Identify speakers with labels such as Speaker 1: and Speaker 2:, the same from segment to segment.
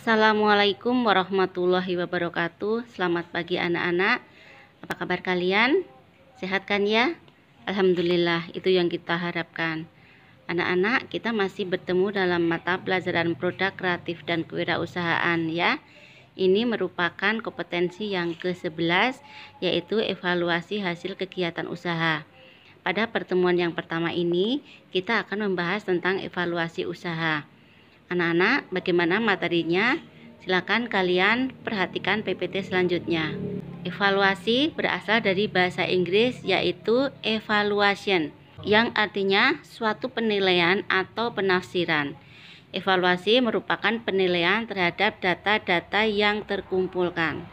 Speaker 1: Assalamualaikum warahmatullahi wabarakatuh. Selamat pagi anak-anak. Apa kabar kalian? Sehat kan ya? Alhamdulillah, itu yang kita harapkan. Anak-anak, kita masih bertemu dalam mata pelajaran produk kreatif dan kewirausahaan ya. Ini merupakan kompetensi yang ke-11, yaitu evaluasi hasil kegiatan usaha. Pada pertemuan yang pertama ini, kita akan membahas tentang evaluasi usaha. Anak-anak, bagaimana materinya? Silakan kalian perhatikan PPT selanjutnya. Evaluasi berasal dari bahasa Inggris yaitu evaluation, yang artinya suatu penilaian atau penafsiran. Evaluasi merupakan penilaian terhadap data-data yang terkumpulkan.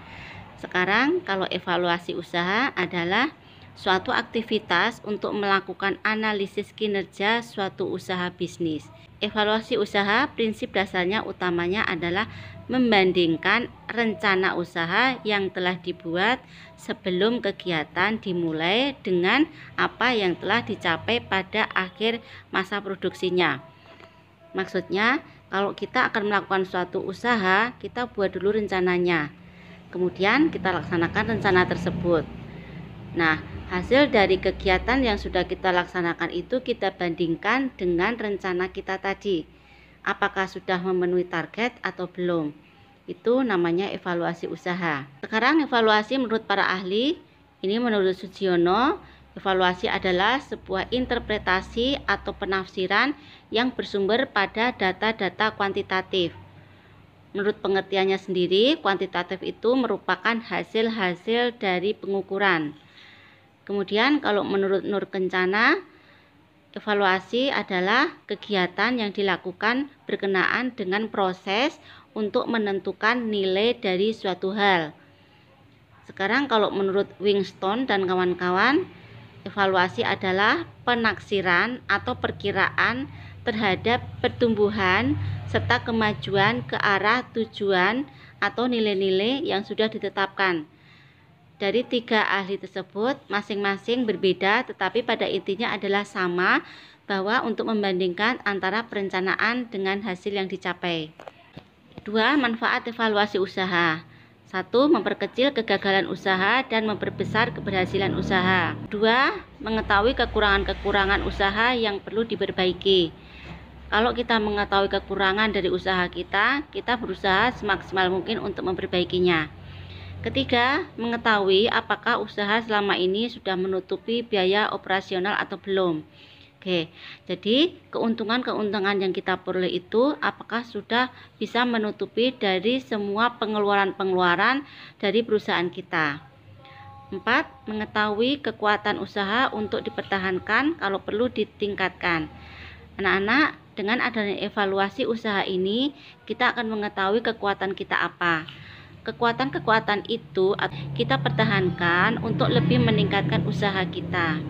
Speaker 1: Sekarang kalau evaluasi usaha adalah suatu aktivitas untuk melakukan analisis kinerja suatu usaha bisnis. Evaluasi usaha prinsip dasarnya utamanya adalah membandingkan rencana usaha yang telah dibuat sebelum kegiatan dimulai dengan apa yang telah dicapai pada akhir masa produksinya. Maksudnya, kalau kita akan melakukan suatu usaha, kita buat dulu rencananya. Kemudian kita laksanakan rencana tersebut. Nah, hasil dari kegiatan yang sudah kita laksanakan itu kita bandingkan dengan rencana kita tadi. Apakah sudah memenuhi target atau belum? Itu namanya evaluasi usaha. Sekarang evaluasi menurut para ahli, ini menurut Sugiono, evaluasi adalah sebuah interpretasi atau penafsiran yang bersumber pada data-data kuantitatif. Menurut pengertiannya sendiri, kuantitatif itu merupakan hasil-hasil dari pengukuran. Kemudian kalau menurut Nur Kencana, evaluasi adalah kegiatan yang dilakukan berkenaan dengan proses untuk menentukan nilai dari suatu hal. Sekarang kalau menurut Winston dan kawan-kawan, evaluasi adalah penaksiran atau perkiraan terhadap pertumbuhan serta kemajuan ke arah tujuan atau nilai-nilai yang sudah ditetapkan. Dari tiga ahli tersebut masing-masing berbeda, tetapi pada intinya adalah sama, bahwa untuk membandingkan antara perencanaan dengan hasil yang dicapai. 2. Manfaat evaluasi usaha. 1. Memperkecil kegagalan usaha dan memperbesar keberhasilan usaha. 2. Mengetahui kekurangan-kekurangan usaha yang perlu diperbaiki. Kalau kita mengetahui kekurangan dari usaha kita berusaha semaksimal mungkin untuk memperbaikinya. Ketiga, mengetahui apakah usaha selama ini sudah menutupi biaya operasional atau belum. Oke, jadi keuntungan-keuntungan yang kita peroleh itu apakah sudah bisa menutupi dari semua pengeluaran-pengeluaran dari perusahaan kita. 4. Mengetahui kekuatan usaha untuk dipertahankan kalau perlu ditingkatkan. Anak-anak, dengan adanya evaluasi usaha ini, kita akan mengetahui kekuatan kita apa. Kekuatan-kekuatan itu kita pertahankan untuk lebih meningkatkan usaha kita.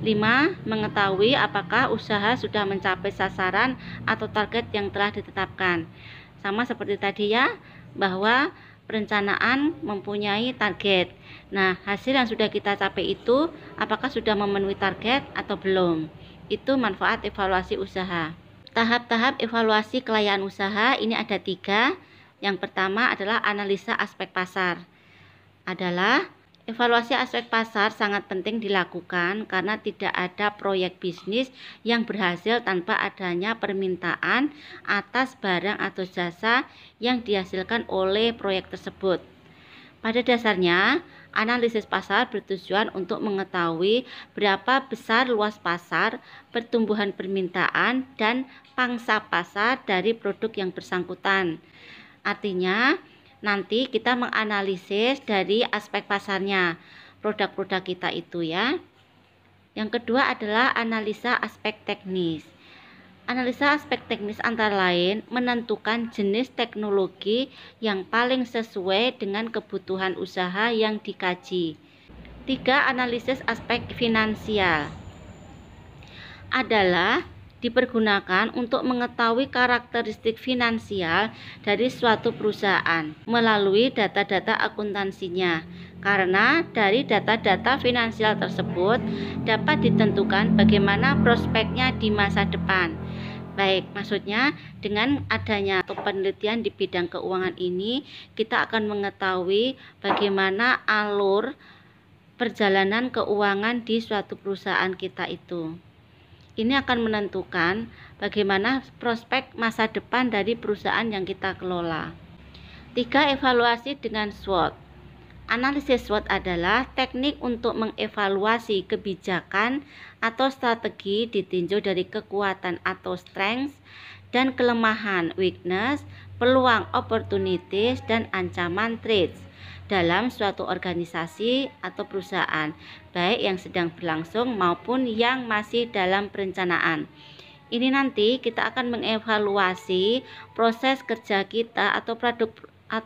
Speaker 1: 5. Mengetahui apakah usaha sudah mencapai sasaran atau target yang telah ditetapkan. Sama seperti tadi ya, bahwa perencanaan mempunyai target. Nah, hasil yang sudah kita capai itu apakah sudah memenuhi target atau belum? Itu manfaat evaluasi usaha. Tahap-tahap evaluasi kelayakan usaha ini ada 3. Yang pertama adalah analisa aspek pasar. Evaluasi aspek pasar sangat penting dilakukan karena tidak ada proyek bisnis yang berhasil tanpa adanya permintaan atas barang atau jasa yang dihasilkan oleh proyek tersebut. Pada dasarnya, analisis pasar bertujuan untuk mengetahui berapa besar luas pasar, pertumbuhan permintaan, dan pangsa pasar dari produk yang bersangkutan. Artinya, nanti kita menganalisis dari aspek pasarnya produk-produk kita itu ya. Yang kedua adalah analisa aspek teknis. Analisa aspek teknis antara lain menentukan jenis teknologi yang paling sesuai dengan kebutuhan usaha yang dikaji. 3. Analisis aspek finansial adalah dipergunakan untuk mengetahui karakteristik finansial dari suatu perusahaan melalui data-data akuntansinya. Karena dari data-data finansial tersebut dapat ditentukan bagaimana prospeknya di masa depan. Baik, maksudnya dengan adanya atau penelitian di bidang keuangan ini, kita akan mengetahui bagaimana alur perjalanan keuangan di suatu perusahaan kita itu. Ini akan menentukan bagaimana prospek masa depan dari perusahaan yang kita kelola. 3. Evaluasi dengan SWOT. Analisis SWOT adalah teknik untuk mengevaluasi kebijakan atau strategi ditinjau dari kekuatan atau strengths dan kelemahan weakness, peluang opportunities, dan ancaman threats dalam suatu organisasi atau perusahaan, baik yang sedang berlangsung maupun yang masih dalam perencanaan. Ini nanti kita akan mengevaluasi proses kerja kita atau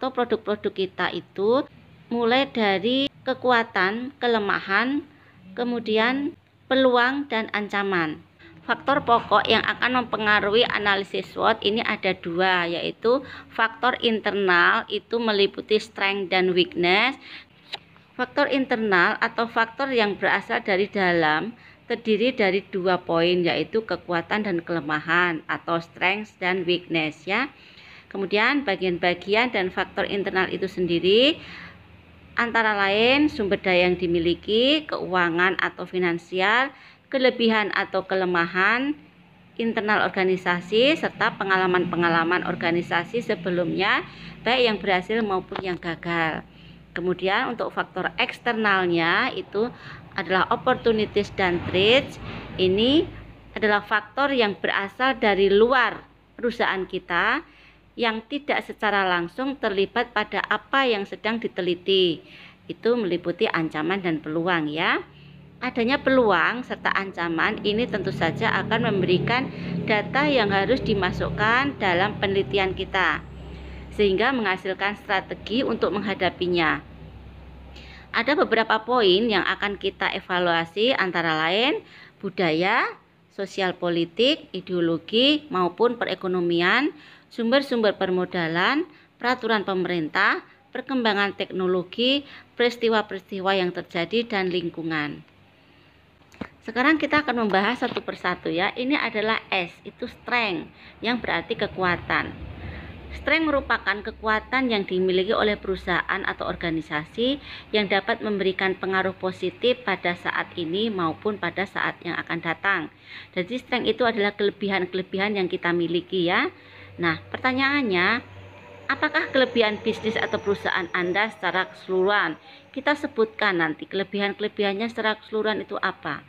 Speaker 1: produk-produk kita itu mulai dari kekuatan, kelemahan, kemudian peluang dan ancaman. Faktor pokok yang akan mempengaruhi analisis SWOT ini ada 2, yaitu faktor internal itu meliputi strength dan weakness. Faktor internal atau faktor yang berasal dari dalam terdiri dari 2 poin, yaitu kekuatan dan kelemahan atau strength dan weakness ya. Kemudian bagian-bagian dan faktor internal itu sendiri antara lain sumber daya yang dimiliki, keuangan atau finansial, kelebihan atau kelemahan internal organisasi, serta pengalaman-pengalaman organisasi sebelumnya, baik yang berhasil maupun yang gagal. Kemudian untuk faktor eksternalnya itu adalah opportunities dan threats. Ini adalah faktor yang berasal dari luar perusahaan kita, yang tidak secara langsung terlibat pada apa yang sedang diteliti. Itu meliputi ancaman dan peluang ya. Adanya peluang serta ancaman ini tentu saja akan memberikan data yang harus dimasukkan dalam penelitian kita, sehingga menghasilkan strategi untuk menghadapinya. Ada beberapa poin yang akan kita evaluasi, antara lain budaya, sosial politik, ideologi maupun perekonomian, sumber-sumber permodalan, peraturan pemerintah, perkembangan teknologi, peristiwa-peristiwa yang terjadi, dan lingkungan. Sekarang kita akan membahas satu persatu ya. Ini adalah S, itu strength, yang berarti kekuatan. Strength merupakan kekuatan yang dimiliki oleh perusahaan atau organisasi yang dapat memberikan pengaruh positif pada saat ini maupun pada saat yang akan datang. Jadi strength itu adalah kelebihan-kelebihan yang kita miliki ya. Nah, pertanyaannya, apakah kelebihan bisnis atau perusahaan Anda secara keseluruhan? Kita sebutkan nanti kelebihan-kelebihannya secara keseluruhan itu apa.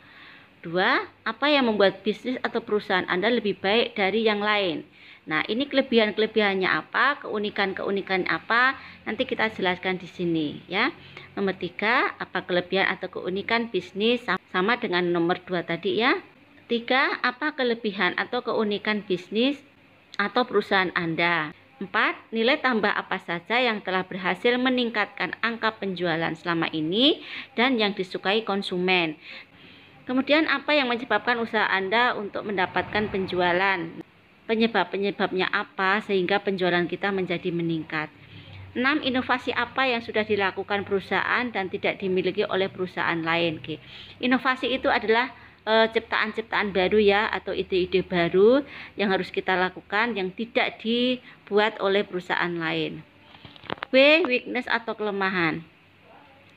Speaker 1: 2. Apa yang membuat bisnis atau perusahaan Anda lebih baik dari yang lain? Nah, ini kelebihan-kelebihannya apa, keunikan-keunikan apa, nanti kita jelaskan di sini ya. Nomor 3, apa kelebihan atau keunikan bisnis sama dengan nomor 2 tadi ya. 3, apa kelebihan atau keunikan bisnis atau perusahaan Anda. 4. Nilai tambah apa saja yang telah berhasil meningkatkan angka penjualan selama ini dan yang disukai konsumen. Kemudian apa yang menyebabkan usaha Anda untuk mendapatkan penjualan? Penyebab-penyebabnya apa sehingga penjualan kita menjadi meningkat. 6. Inovasi apa yang sudah dilakukan perusahaan dan tidak dimiliki oleh perusahaan lain. Oke. Inovasi itu adalah ciptaan-ciptaan baru ya, atau ide-ide baru yang harus kita lakukan yang tidak dibuat oleh perusahaan lain. W. Weakness atau kelemahan.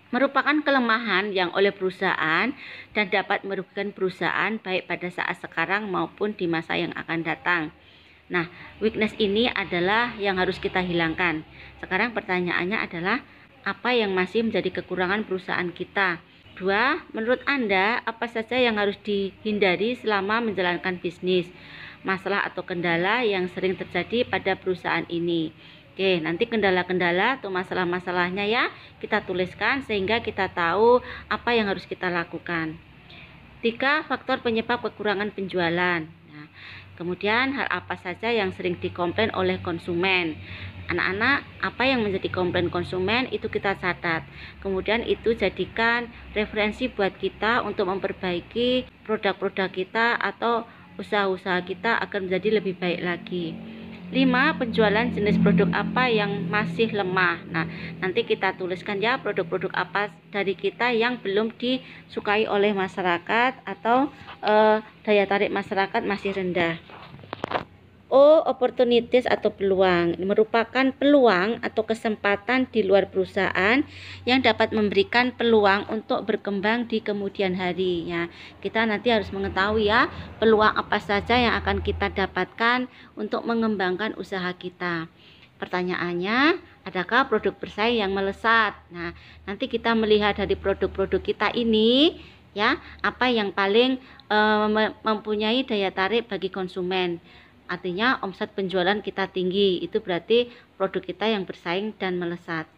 Speaker 1: Merupakan kelemahan yang oleh perusahaan dan dapat merugikan perusahaan baik pada saat sekarang maupun di masa yang akan datang. Nah, weakness ini adalah yang harus kita hilangkan. Sekarang pertanyaannya adalah, apa yang masih menjadi kekurangan perusahaan kita? 2. Menurut Anda, apa saja yang harus dihindari selama menjalankan bisnis? Masalah atau kendala yang sering terjadi pada perusahaan ini. Oke, nanti kendala-kendala atau masalah-masalahnya ya kita tuliskan sehingga kita tahu apa yang harus kita lakukan. 3. Faktor penyebab kekurangan penjualan. Nah, kemudian hal apa saja yang sering dikomplain oleh konsumen? Anak-anak, apa yang menjadi komplain konsumen itu kita catat. Kemudian itu jadikan referensi buat kita untuk memperbaiki produk-produk kita atau usaha-usaha kita agar menjadi lebih baik lagi. 5. Penjualan jenis produk apa yang masih lemah. Nah, nanti kita tuliskan ya produk-produk apa dari kita yang belum disukai oleh masyarakat atau daya tarik masyarakat masih rendah. Opportunities atau peluang. Ini merupakan peluang atau kesempatan di luar perusahaan yang dapat memberikan peluang untuk berkembang di kemudian hari. Ya, kita nanti harus mengetahui ya peluang apa saja yang akan kita dapatkan untuk mengembangkan usaha kita. Pertanyaannya, adakah produk bersaing yang melesat? Nah, nanti kita melihat dari produk-produk kita ini ya, apa yang paling mempunyai daya tarik bagi konsumen. Artinya omset penjualan kita tinggi, itu berarti produk kita yang bersaing dan melesat.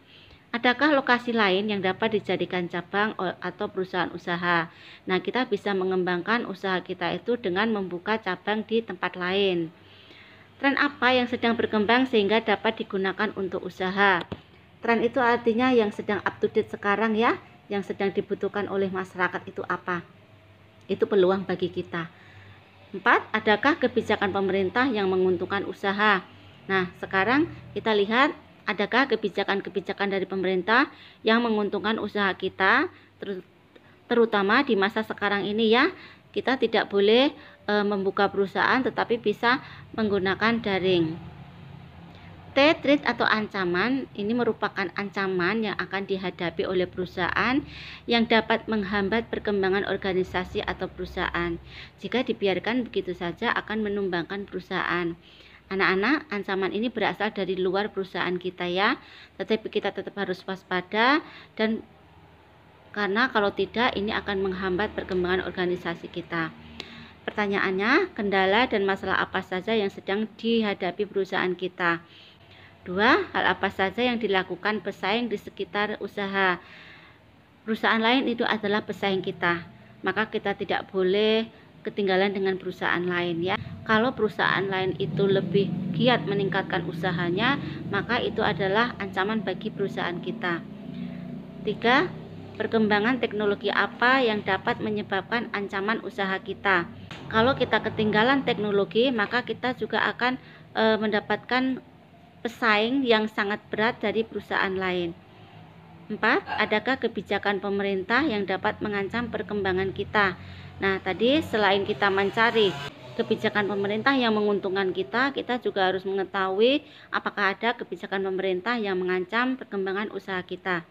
Speaker 1: Adakah lokasi lain yang dapat dijadikan cabang atau perusahaan usaha? Nah, kita bisa mengembangkan usaha kita itu dengan membuka cabang di tempat lain. Tren apa yang sedang berkembang sehingga dapat digunakan untuk usaha? Tren itu artinya yang sedang up to date sekarang ya, yang sedang dibutuhkan oleh masyarakat itu apa? Itu peluang bagi kita. 4. Adakah kebijakan pemerintah yang menguntungkan usaha? Nah, sekarang kita lihat adakah kebijakan-kebijakan dari pemerintah yang menguntungkan usaha kita, terutama di masa sekarang ini ya. Kita tidak boleh membuka perusahaan tetapi bisa menggunakan daring. Threat atau ancaman, ini merupakan ancaman yang akan dihadapi oleh perusahaan yang dapat menghambat perkembangan organisasi atau perusahaan. Jika dibiarkan begitu saja akan menumbangkan perusahaan. Anak-anak, ancaman ini berasal dari luar perusahaan kita ya, tetapi kita tetap harus waspada dan karena kalau tidak ini akan menghambat perkembangan organisasi kita. Pertanyaannya, kendala dan masalah apa saja yang sedang dihadapi perusahaan kita? 2. Hal apa saja yang dilakukan pesaing di sekitar usaha? Perusahaan lain itu adalah pesaing kita, maka kita tidak boleh ketinggalan dengan perusahaan lain ya. Kalau perusahaan lain itu lebih giat meningkatkan usahanya, maka itu adalah ancaman bagi perusahaan kita. 3. Perkembangan teknologi apa yang dapat menyebabkan ancaman usaha kita? Kalau kita ketinggalan teknologi, maka kita juga akan mendapatkan pesaing yang sangat berat dari perusahaan lain. 4. Adakah kebijakan pemerintah yang dapat mengancam perkembangan kita? Nah, tadi selain kita mencari kebijakan pemerintah yang menguntungkan kita, kita juga harus mengetahui apakah ada kebijakan pemerintah yang mengancam perkembangan usaha kita.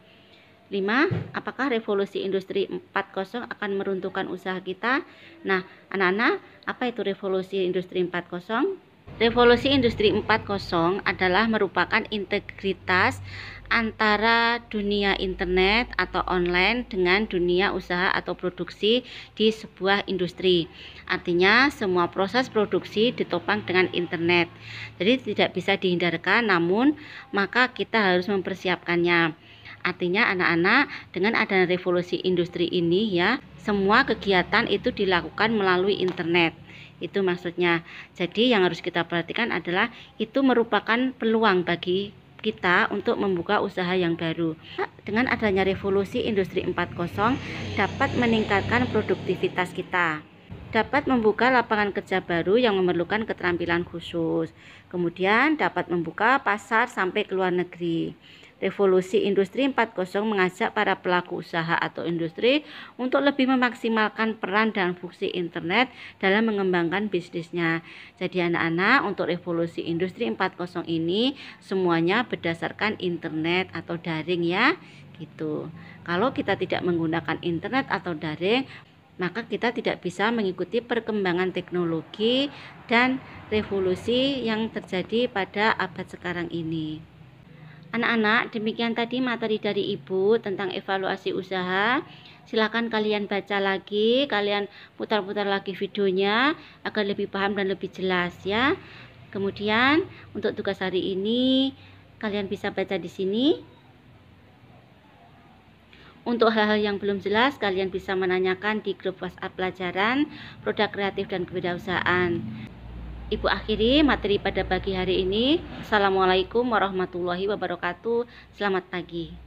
Speaker 1: 5. Apakah revolusi industri 4.0 akan meruntuhkan usaha kita? Nah, anak-anak, apa itu revolusi industri 4.0? Revolusi industri 4.0 adalah merupakan integritas antara dunia internet atau online dengan dunia usaha atau produksi di sebuah industri. Artinya semua proses produksi ditopang dengan internet. Jadi tidak bisa dihindarkan, namun maka kita harus mempersiapkannya. Artinya anak-anak, dengan adanya revolusi industri ini ya, semua kegiatan itu dilakukan melalui internet. Itu maksudnya. Jadi yang harus kita perhatikan adalah itu merupakan peluang bagi kita untuk membuka usaha yang baru. Dengan adanya revolusi industri 4.0 dapat meningkatkan produktivitas kita, dapat membuka lapangan kerja baru yang memerlukan keterampilan khusus, kemudian dapat membuka pasar sampai ke luar negeri. Revolusi industri 4.0 mengajak para pelaku usaha atau industri untuk lebih memaksimalkan peran dan fungsi internet dalam mengembangkan bisnisnya. Jadi anak-anak, untuk revolusi industri 4.0 ini semuanya berdasarkan internet atau daring ya, gitu. Kalau kita tidak menggunakan internet atau daring, maka kita tidak bisa mengikuti perkembangan teknologi dan revolusi yang terjadi pada abad sekarang ini. Anak-anak, demikian tadi materi dari Ibu tentang evaluasi usaha. Silakan kalian baca lagi, kalian putar-putar lagi videonya agar lebih paham dan lebih jelas ya. Kemudian untuk tugas hari ini kalian bisa baca di sini. Untuk hal-hal yang belum jelas, kalian bisa menanyakan di grup WhatsApp pelajaran Produk Kreatif dan Kewirausahaan. Ibu akhiri materi pada pagi hari ini. Assalamualaikum warahmatullahi wabarakatuh. Selamat pagi.